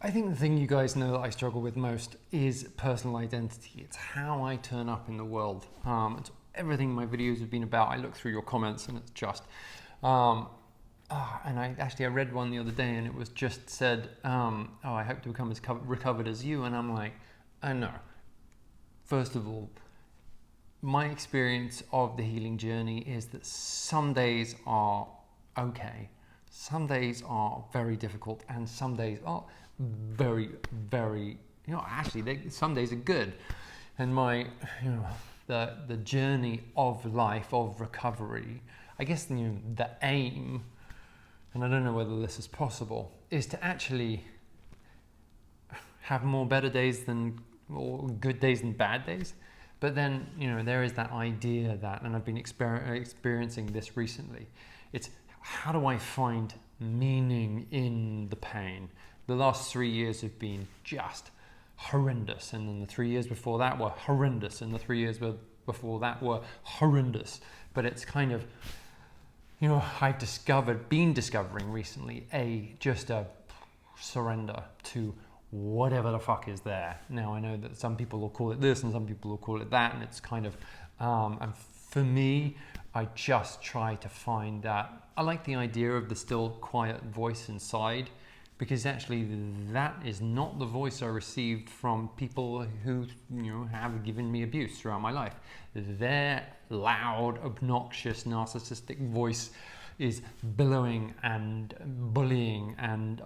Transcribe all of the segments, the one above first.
I think the thing you guys know that I struggle with most is personal identity. It's how I turn up in the world. It's everything my videos have been about. I look through your comments and it's just... and I read one the other day and it was just said, I hope to become as recovered as you. And I'm like, I know. First of all, my experience of the healing journey is that some days are okay. Some days are very difficult and some days are very, very, some days are good. And the journey of life, of recovery, I guess, the aim, and I don't know whether this is possible, is to actually have more better days or good days than bad days. But then, there is that idea that, and I've been experiencing this recently, it's how do I find meaning in the pain? The last 3 years have been just horrendous, and then the 3 years before that were horrendous, and the 3 years before that were horrendous. But it's kind of, I've been discovering recently just a surrender to whatever the fuck is there. Now I know that some people will call it this and some people will call it that, and it's kind of, and for me, I just try to find that. I like the idea of the still quiet voice inside, because actually that is not the voice I received from people who have given me abuse throughout my life. Their loud, obnoxious, narcissistic voice is billowing and bullying and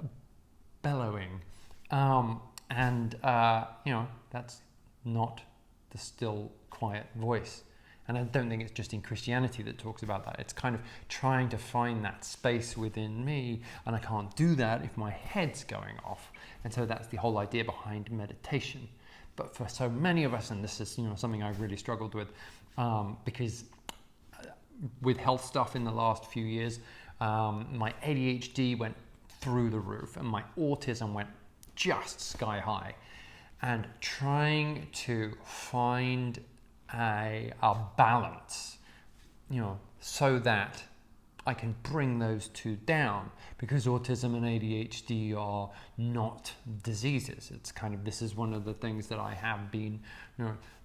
bellowing. That's not the still quiet voice. And I don't think it's just in Christianity that talks about that. It's kind of trying to find that space within me, and I can't do that if my head's going off. And so that's the whole idea behind meditation. But for so many of us, and this is something I've really struggled with, because with health stuff in the last few years, my ADHD went through the roof and my autism went just sky high. And trying to find a balance, so that I can bring those two down, because autism and ADHD are not diseases. It's kind of, this is one of the things that I have been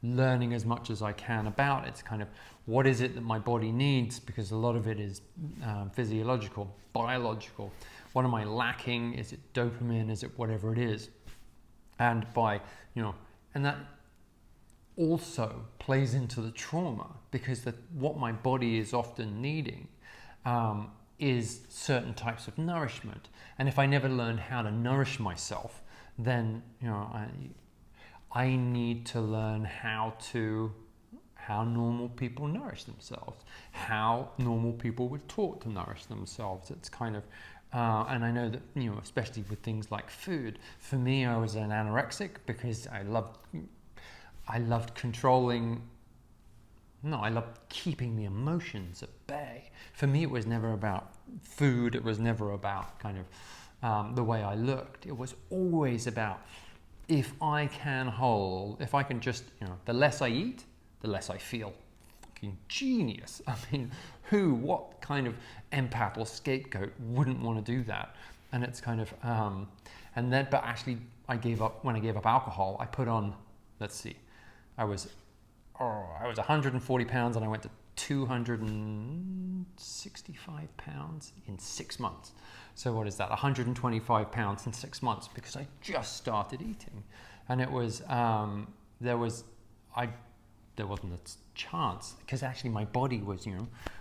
learning as much as I can about. It's kind of, what is it that my body needs, because a lot of it is physiological, biological. What am I lacking? Is it dopamine? Is it whatever it is? And and that also plays into the trauma, because what my body is often needing is certain types of nourishment. And if I never learn how to nourish myself, then I need to learn how normal people nourish themselves, how normal people were taught to nourish themselves. It's kind of, and I know that, especially with things like food, for me, I was an anorexic because I loved I loved keeping the emotions at bay. For me, it was never about food. It was never about kind of the way I looked. It was always about, if I can just, the less I eat, the less I feel. Fucking genius. I mean, what kind of empath or scapegoat wouldn't want to do that? And it's kind of, but actually when I gave up alcohol, I put on, let's see, I was 140 pounds and I went to 265 pounds in 6 months. So what is that? 125 pounds in 6 months, because I just started eating. And it was, there wasn't a chance, because actually my body was,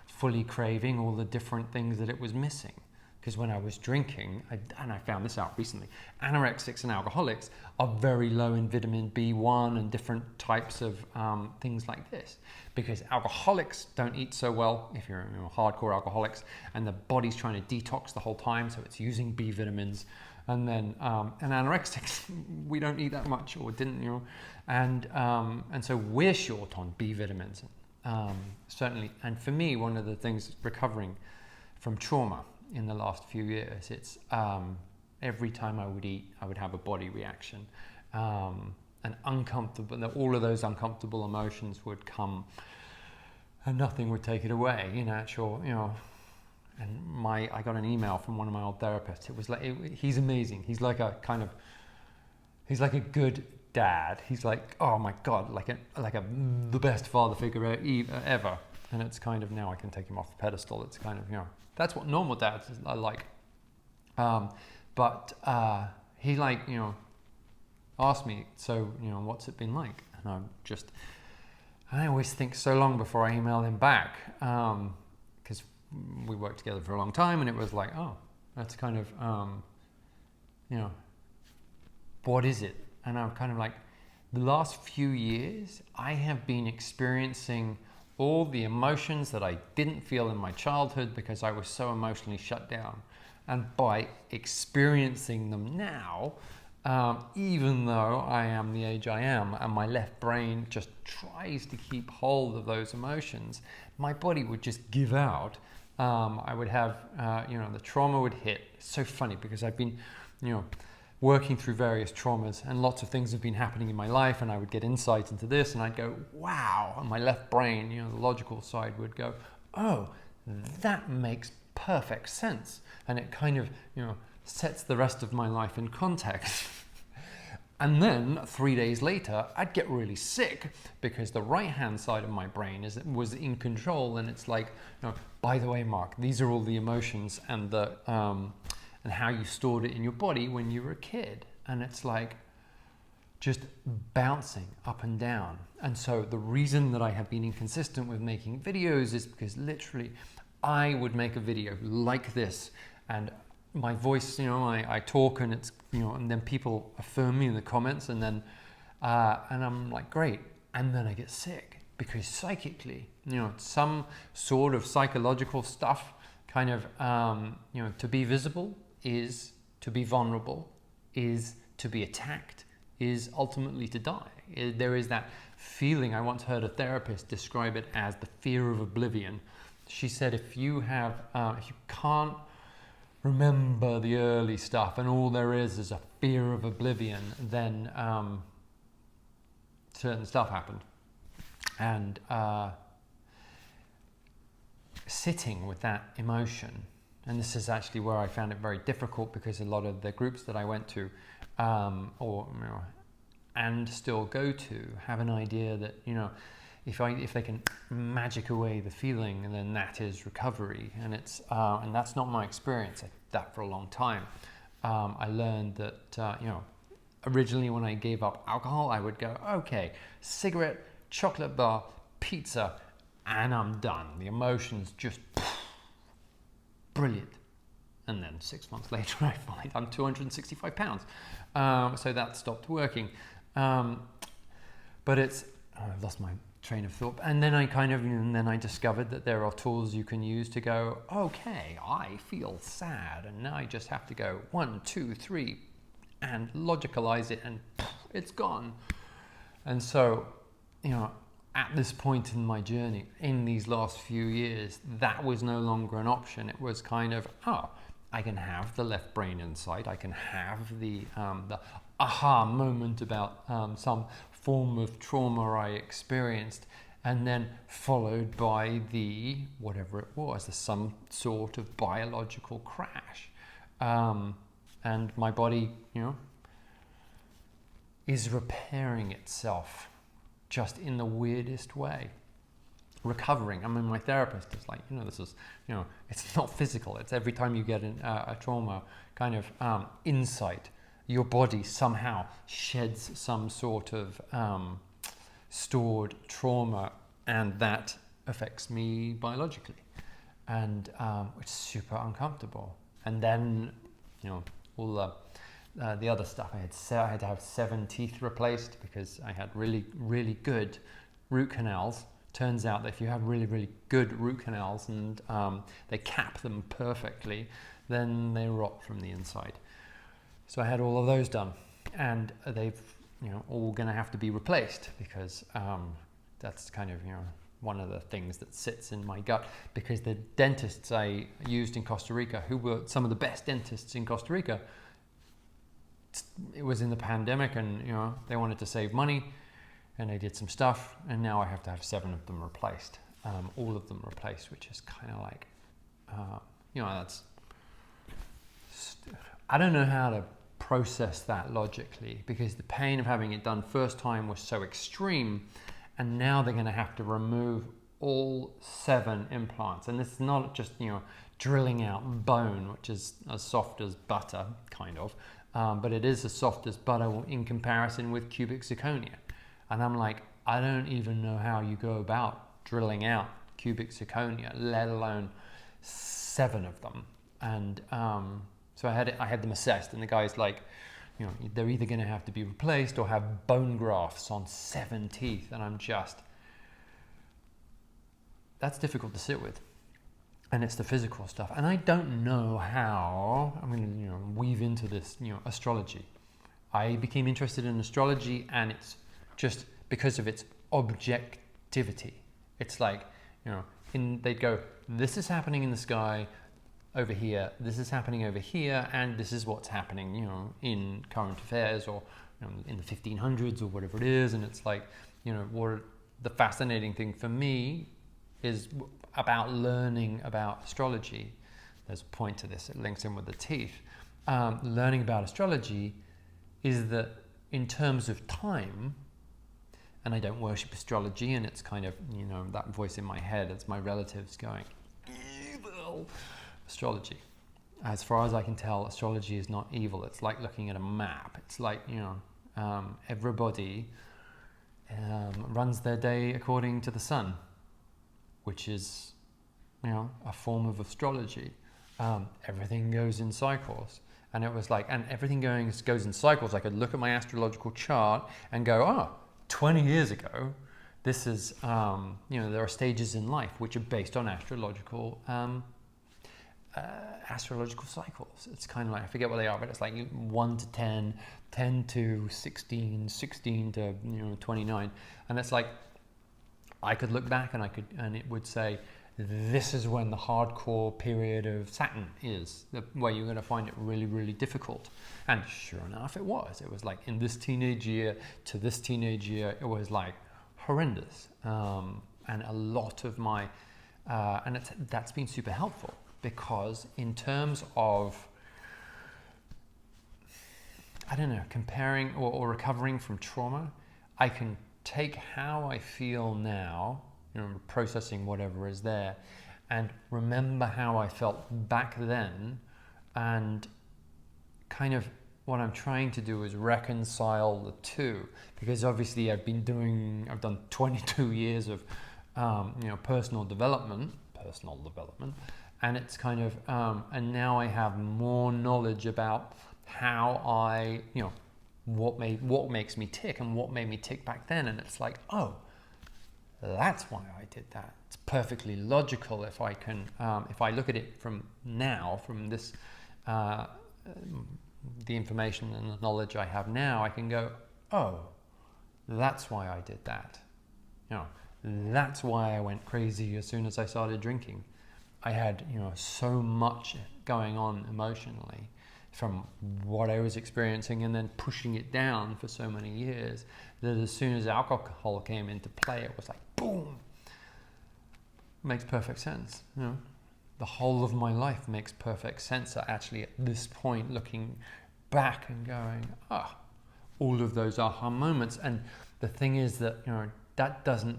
fully craving all the different things that it was missing. Because when I was drinking, and I found this out recently, anorexics and alcoholics are very low in vitamin B1 and different types of things like this. Because alcoholics don't eat so well, if you're hardcore alcoholics, and the body's trying to detox the whole time, so it's using B vitamins. And then, and anorexics, we don't eat that much, or didn't, and so we're short on B vitamins, certainly. And for me, one of the things recovering from trauma in the last few years, it's every time I would eat, I would have a body reaction, and all of those uncomfortable emotions would come, and nothing would take it away. And I got an email from one of my old therapists. It was like, he's amazing. He's like a kind of he's like a good dad. He's like, oh my God, the best father figure ever. And it's kind of, now I can take him off the pedestal. It's kind of, that's what normal dads are like. But he asked me, so, what's it been like? And I always think so long before I email him back, because we worked together for a long time, and it was like, oh, that's kind of, what is it? And I'm kind of like, the last few years, I have been experiencing all the emotions that I didn't feel in my childhood because I was so emotionally shut down. And by experiencing them now, even though I am the age I am and my left brain just tries to keep hold of those emotions, my body would just give out. I would have, the trauma would hit. It's so funny because I've been, working through various traumas, and lots of things have been happening in my life, and I would get insight into this, and I'd go, wow, and my left brain, the logical side would go, oh, that makes perfect sense, and it kind of, sets the rest of my life in context. And then 3 days later, I'd get really sick because the right-hand side of my brain was in control, and it's like, by the way, Mark, these are all the emotions and the and how you stored it in your body when you were a kid. And it's like just bouncing up and down. And so the reason that I have been inconsistent with making videos is because literally I would make a video like this, and my voice, I talk, and it's, and then people affirm me in the comments, and then, and I'm like, great. And then I get sick because psychically, some sort of psychological stuff kind of, to be visible is to be vulnerable, is to be attacked, is ultimately to die. There is that feeling. I once heard a therapist describe it as the fear of oblivion. She said, if you can't remember the early stuff and all there is a fear of oblivion, then certain stuff happened. And sitting with that emotion, and this is actually where I found it very difficult, because a lot of the groups that I went to and still go to have an idea that, if they can magic away the feeling, then that is recovery. And it's and that's not my experience. I did that for a long time. I learned that originally when I gave up alcohol, I would go, okay, cigarette, chocolate bar, pizza, and I'm done. The emotions just brilliant. And then 6 months later, I find I'm 265 pounds. So that stopped working. But it's, I've lost my train of thought. And then I discovered that there are tools you can use to go, okay, I feel sad. And now I just have to go 1, 2, 3 and logicalize it, and it's gone. And so, at this point in my journey, in these last few years, that was no longer an option. It was kind of, I can have the left brain insight. I can have the aha moment about some form of trauma I experienced, and then followed by the, whatever it was, some sort of biological crash. And my body, is repairing itself just in the weirdest way. Recovering. I mean, my therapist is like, this is, it's not physical. It's every time you get a trauma kind of insight, your body somehow sheds some sort of stored trauma, and that affects me biologically. And it's super uncomfortable. And then, all the other stuff. I had to have 7 teeth replaced because I had really, really good root canals. Turns out that if you have really, really good root canals and they cap them perfectly, then they rot from the inside. So I had all of those done, and they've, all going to have to be replaced, because that's kind of, one of the things that sits in my gut, because the dentists I used in Costa Rica, who were some of the best dentists in Costa Rica, it was in the pandemic, and they wanted to save money, and they did some stuff, and now I have to have 7 of them replaced, all of them replaced, which is kind of like, that's, I don't know how to process that logically, because the pain of having it done first time was so extreme, and now they're going to have to remove all 7 implants. And this is not just, drilling out bone, which is as soft as butter, kind of, but it is as soft as butter in comparison with cubic zirconia. And I'm like, I don't even know how you go about drilling out cubic zirconia, let alone 7 of them. And so I had them assessed, and the guy's like, they're either going to have to be replaced or have bone grafts on 7 teeth. And I'm just, that's difficult to sit with. And it's the physical stuff. And I don't know how I'm going to, weave into this, astrology. I became interested in astrology, and it's just because of its objectivity. It's like, they'd go, this is happening in the sky over here, this is happening over here, and this is what's happening, in current affairs, or in the 1500s or whatever it is. And it's like, what the fascinating thing for me is about learning about astrology. There's a point to this, it links in with the teeth. Learning about astrology is that in terms of time, and I don't worship astrology, and it's kind of, that voice in my head, it's my relatives going, evil. Astrology. As far as I can tell, astrology is not evil. It's like looking at a map. It's like, everybody runs their day according to the sun, which is, a form of astrology. Everything goes in cycles. And it was like, and everything goes in cycles. I could look at my astrological chart and go, 20 years ago, this is, there are stages in life which are based on astrological cycles. It's kind of like, I forget what they are, but it's like 1 to 10, 10 to 16, 16 to 29. And it's like, I could look back and it would say, this is when the hardcore period of Saturn is, where you're going to find it really, really difficult. And sure enough, it was. It was like in this teenage year to this teenage year, it was like horrendous. And a lot of my, that's been super helpful, because in terms of, comparing or recovering from trauma, I can take how I feel now, processing whatever is there, and remember how I felt back then, and kind of what I'm trying to do is reconcile the two, because obviously I've done 22 years of personal development, and it's kind of and now I have more knowledge about how I, what makes me tick and what made me tick back then. And it's like, that's why I did that. It's perfectly logical if I can, if I look at it from now, from this, the information and the knowledge I have now, I can go, that's why I did that. That's why I went crazy as soon as I started drinking. I had, so much going on emotionally from what I was experiencing, and then pushing it down for so many years, that as soon as alcohol came into play, it was like, boom. Makes perfect sense. The whole of my life makes perfect sense actually at this point, looking back and going, all of those aha moments. And the thing is that, that doesn't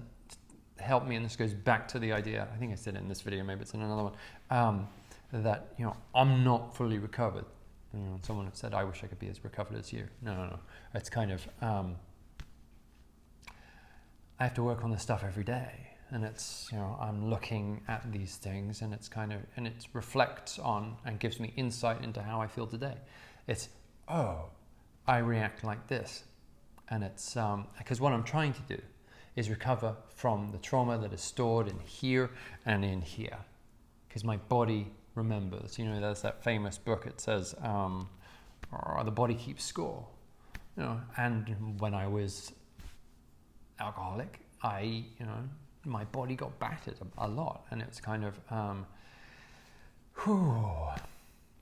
help me, and this goes back to the idea, I think I said it in this video, maybe it's in another one, that, I'm not fully recovered. Someone had said, I wish I could be as recovered as you. No. It's kind of, I have to work on this stuff every day. And it's, I'm looking at these things, and it's kind of, and it reflects on and gives me insight into how I feel today. It's, I react like this. And it's, because what I'm trying to do is recover from the trauma that is stored in here and in here. Because my body remembers. There's that famous book, it says, the body keeps score. And when I was alcoholic, my body got battered a lot, and it's kind of, and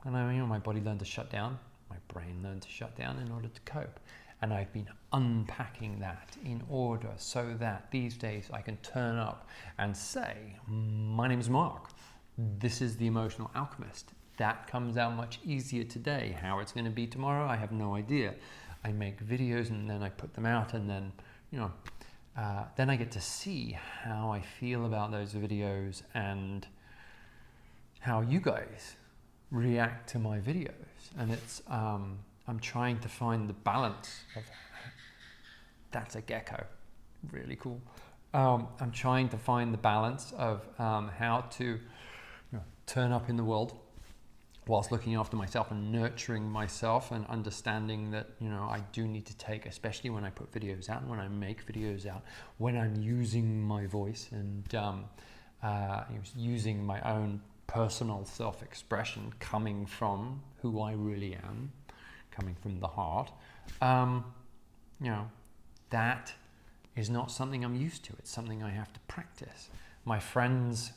my body learned to shut down, my brain learned to shut down in order to cope. And I've been unpacking that in order so that these days I can turn up and say, my name is Mark. This is the Emotional Alchemist, that comes out much easier today. How it's going to be tomorrow, I have no idea. I make videos and then I put them out, and then, then I get to see how I feel about those videos and how you guys react to my videos. And it's, I'm trying to find the balance of, that's a gecko, really cool. I'm trying to find the balance of how to turn up in the world whilst looking after myself and nurturing myself, and understanding that, I do need to take, especially when I put videos out, when I make videos out, when I'm using my voice and using my own personal self-expression coming from who I really am, coming from the heart, that is not something I'm used to. It's something I have to practice. My friends,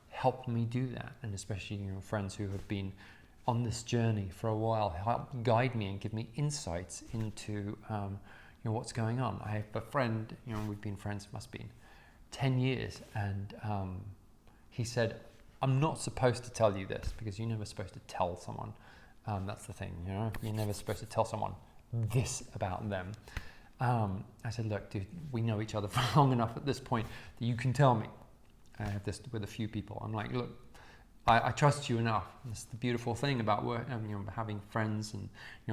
help me do that, and especially friends who have been on this journey for a while help guide me and give me insights into what's going on. I have a friend, we've been friends, must have been 10 years, and he said, I'm not supposed to tell you this, because you're never supposed to tell someone. That's the thing, you're never supposed to tell someone this about them. I said, look, dude, we know each other for long enough at this point that you can tell me. I have this with a few people. I'm like, look, I trust you enough. That's the beautiful thing about work, having friends and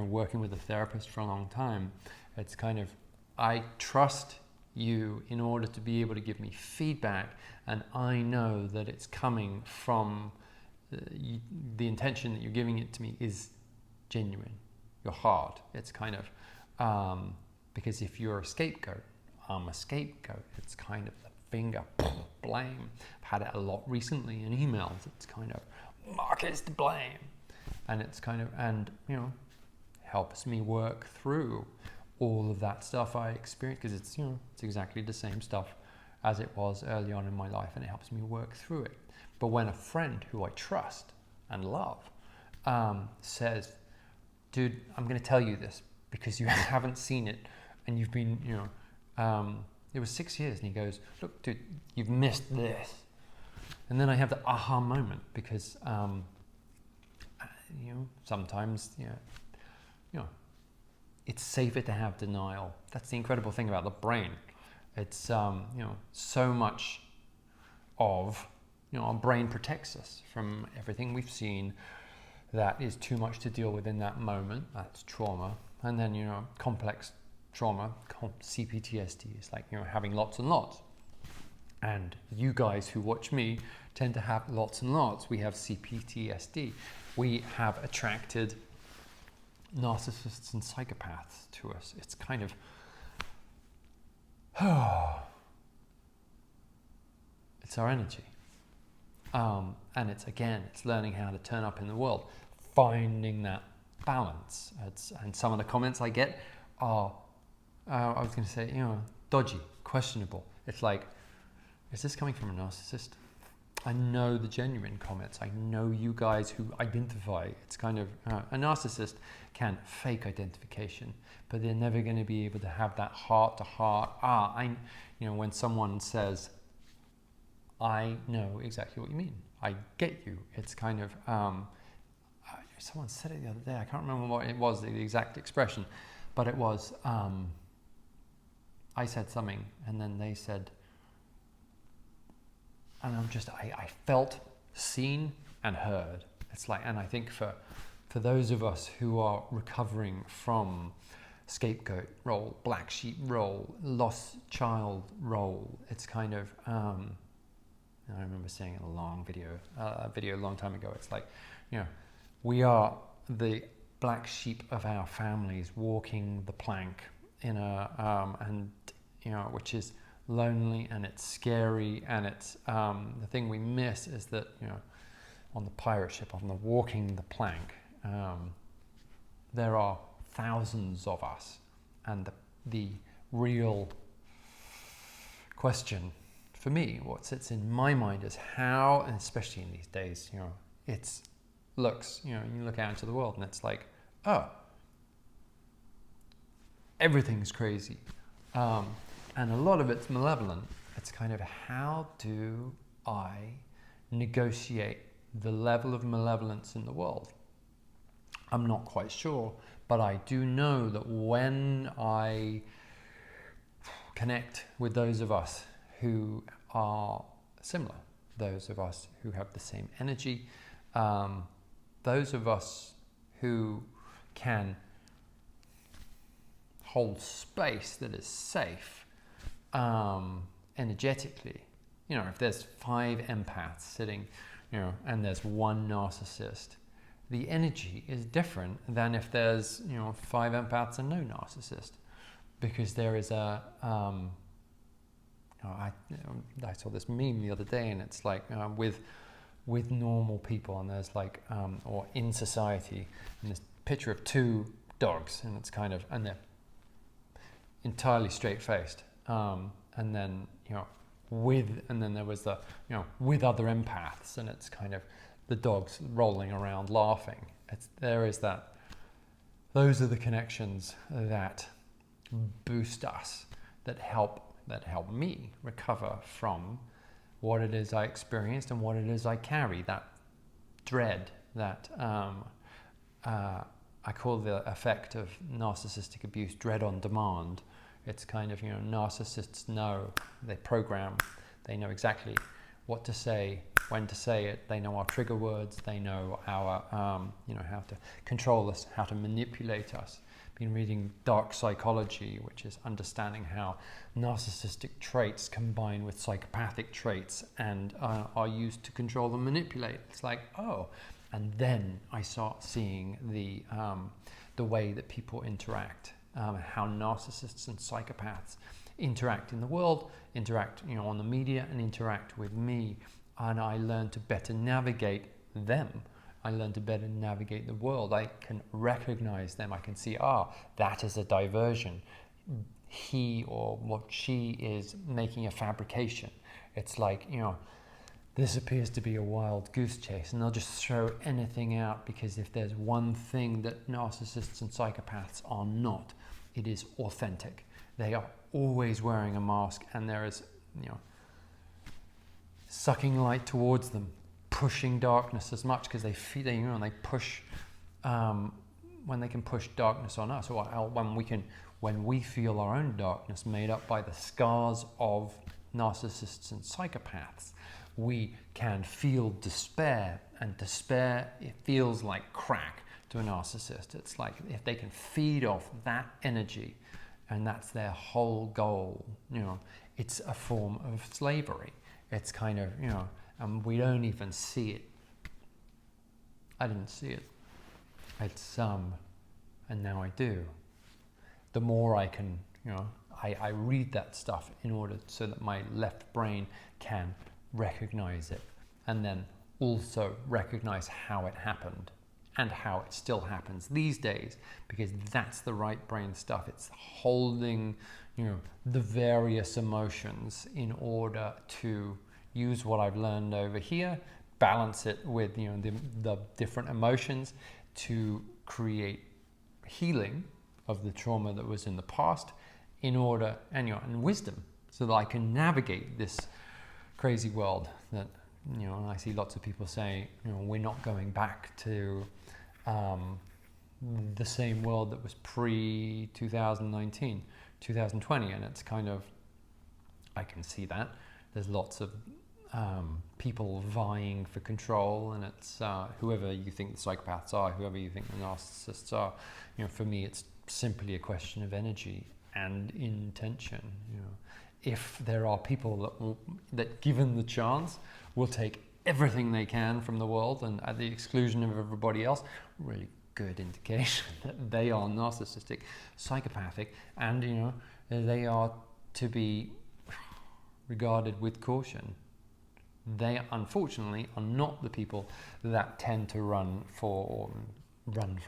working with a therapist for a long time. It's kind of, I trust you in order to be able to give me feedback, and I know that it's coming from the intention that you're giving it to me is genuine, your heart. It's kind of because if you're a scapegoat, I'm a scapegoat. It's kind of the finger, blame. I've had it a lot recently in emails. It's kind of, Mark is to blame. And it's kind of, helps me work through all of that stuff I experienced, because it's, it's exactly the same stuff as it was early on in my life, and it helps me work through it. But when a friend who I trust and love says, dude, I'm going to tell you this because you haven't seen it, and you've been, it was 6 years, and he goes, look, dude, you've missed this. And then I have the aha moment, because, sometimes, it's safer to have denial. That's the incredible thing about the brain. It's, so much of, our brain protects us from everything we've seen that is too much to deal with in that moment. That's trauma. And then, complex trauma, CPTSD, is like, having lots and lots. And you guys who watch me tend to have lots and lots. We have CPTSD. We have attracted narcissists and psychopaths to us. It's kind of, it's our energy. And it's learning how to turn up in the world, finding that balance. And some of the comments I get are, I was going to say, dodgy, questionable. It's like, is this coming from a narcissist? I know the genuine comments. I know you guys who identify. It's kind of, a narcissist can fake identification, but they're never going to be able to have that heart to heart. When someone says, I know exactly what you mean. I get you. It's kind of, someone said it the other day. I can't remember what it was, the exact expression, but it was, I said something, and then they said, and I felt seen and heard. It's like, and I think for those of us who are recovering from scapegoat role, black sheep role, lost child role, it's kind of, I remember seeing a video a long time ago. It's like, we are the black sheep of our families walking the plank in which is lonely, and it's scary, and it's the thing we miss is that on the pirate ship, on the walking the plank, there are thousands of us, and the real question for me, what sits in my mind is how, and especially in these days, it's looks, you look out into the world and it's like, oh, everything's crazy. And a lot of it's malevolent. It's kind of, how do I negotiate the level of malevolence in the world? I'm not quite sure, but I do know that when I connect with those of us who are similar, those of us who have the same energy, those of us who can hold space that is safe energetically. You know, if there's 5 empaths sitting, you know, and there's 1 narcissist, the energy is different than if there's, you know, 5 empaths and no narcissist, because there is a I saw this meme the other day, and it's like with normal people, and there's like or in society, and this picture of 2 dogs, and it's kind of, and they're entirely straight-faced, and then, you know, and then there was the, you know, with other empaths, and it's kind of the dogs rolling around laughing. There is that. Those are the connections that boost us, that help me recover from what it is I experienced and what it is I carry, that dread, that I call the effect of narcissistic abuse dread on demand. It's kind of, you know, narcissists know, they program, they know exactly what to say, when to say it, they know our trigger words, they know our, you know, how to control us, how to manipulate us. Been reading Dark Psychology, which is understanding how narcissistic traits combine with psychopathic traits and are used to control and manipulate. It's like, oh, and then I start seeing the way that people interact, how narcissists and psychopaths interact in the world, interact, you know, on the media, and interact with me, and I learn to better navigate them. I learn to better navigate the world. I can recognize them. I can see, that is a diversion. He or what she is making a fabrication. It's like, you know, this appears to be a wild goose chase, and they'll just throw anything out, because if there's one thing that narcissists and psychopaths are not, it is authentic. They are always wearing a mask, and there is, you know, sucking light towards them, pushing darkness as much, because they feel, you know, they push when they can push darkness on us, or when we feel our own darkness made up by the scars of narcissists and psychopaths, we can feel despair, and despair, it feels like crack to a narcissist. It's like if they can feed off that energy, and that's their whole goal, you know, it's a form of slavery. It's kind of, you know, and we don't even see it. I didn't see it. It's and now I do. The more I can, you know, I read that stuff in order so that my left brain can recognize it, and then also recognize how it happened and how it still happens these days, because that's the right brain stuff. It's holding, you know, the various emotions in order to use what I've learned over here, balance it with, you know, the different emotions to create healing of the trauma that was in the past, in order, and, you know, and wisdom, so that I can navigate this crazy world that, you know, and I see lots of people say, you know, we're not going back to the same world that was pre-2019, 2020, and it's kind of, I can see that. There's lots of people vying for control, and it's whoever you think the psychopaths are, whoever you think the narcissists are. You know, for me, it's simply a question of energy and intention. You know, if there are people that given the chance, will take everything they can from the world, and at the exclusion of everybody else, really good indication that they are narcissistic, psychopathic, and, you know, they are to be regarded with caution. They, unfortunately, are not the people that tend to run for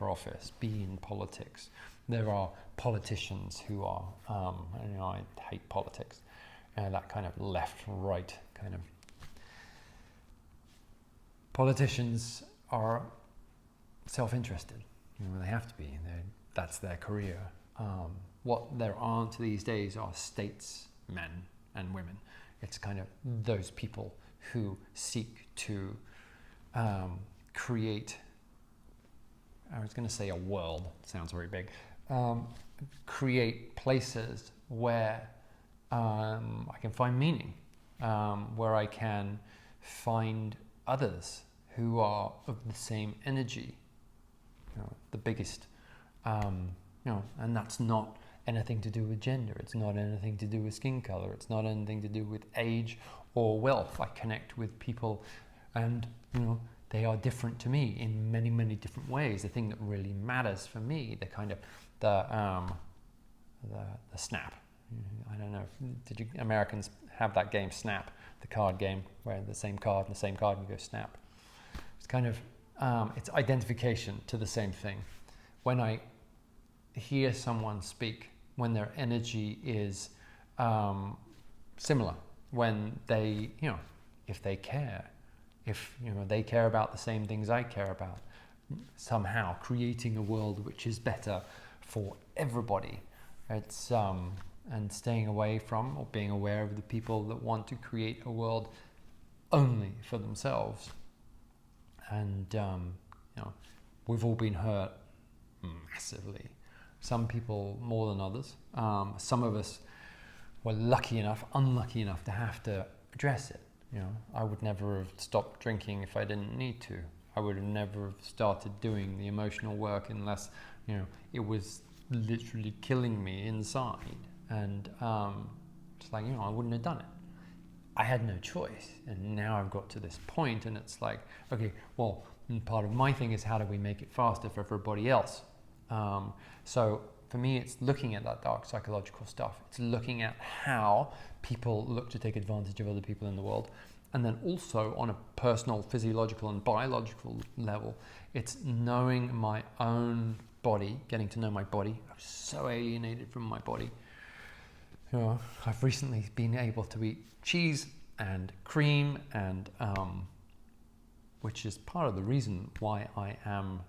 office, be in politics. There are politicians who are, you know, I hate politics, that kind of left-right kind of. Politicians are self-interested. You know, they have to be. That's their career. What there aren't these days are statesmen and women. It's kind of those people who seek to create, I was going to say a world, sounds very big, create places where I can find meaning, where I can find others who are of the same energy. The biggest, and that's not anything to do with gender. It's not anything to do with skin color. It's not anything to do with age or wealth. I connect with people, and they are different to me in many, many different ways. The thing that really matters for me, the kind of the snap. I don't know. Did you Americans have that game Snap, the card game, where the same card and the same card and you go snap? It's kind of it's identification to the same thing. When I hear someone speak, when their energy is similar, when they, if they care, if they care about the same things I care about, somehow creating a world which is better for everybody. It's and staying away from or being aware of the people that want to create a world only for themselves. And we've all been hurt massively. Some people more than others. Some of us were unlucky enough to have to address it. I would never have stopped drinking if I didn't need to. I would have never have started doing the emotional work unless it was literally killing me inside. And it's like I wouldn't have done it. I had no choice, and now I've got to this point, and it's like, okay, well, part of my thing is how do we make it faster for everybody else? So for me, it's looking at that dark psychological stuff. It's looking at how people look to take advantage of other people in the world. And then also on a personal, physiological and biological level, it's knowing my own body, getting to know my body. I'm so alienated from my body. I've recently been able to eat cheese and cream, and which is part of the reason why I am,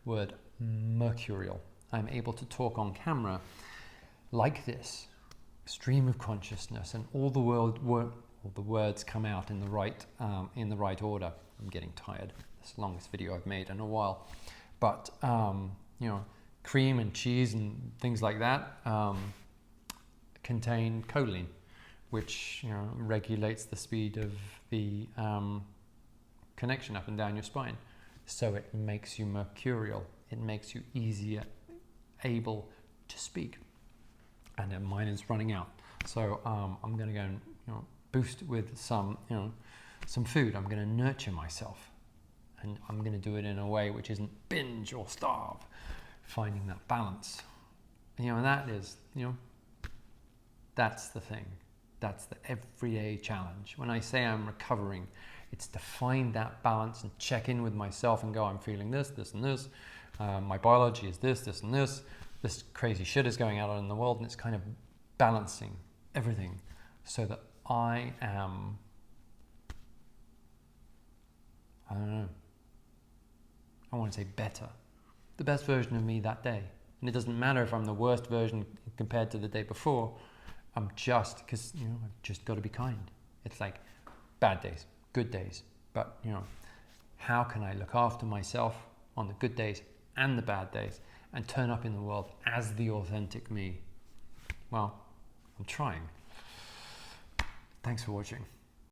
word mercurial. I'm able to talk on camera like this, stream of consciousness, and all the words come out in the right order. I'm getting tired. It's the longest video I've made in a while, but cream and cheese and things like that contain choline, which regulates the speed of the connection up and down your spine. So it makes you mercurial. It makes you easier able to speak. And then mine is running out. So I'm going to go and boost with some food. I'm going to nurture myself, and I'm going to do it in a way which isn't binge or starve. Finding that balance, and that is that's the thing. That's the everyday challenge. When I say I'm recovering, it's to find that balance and check in with myself and go, I'm feeling this, this, and this. My biology is this, this, and this. This crazy shit is going out in the world, and it's kind of balancing everything so that I am, I don't know, I want to say better. The best version of me that day. And it doesn't matter if I'm the worst version compared to the day before. I'm just, because, I've just got to be kind. It's like bad days, good days. But, how can I look after myself on the good days and the bad days and turn up in the world as the authentic me? Well, I'm trying. Thanks for watching.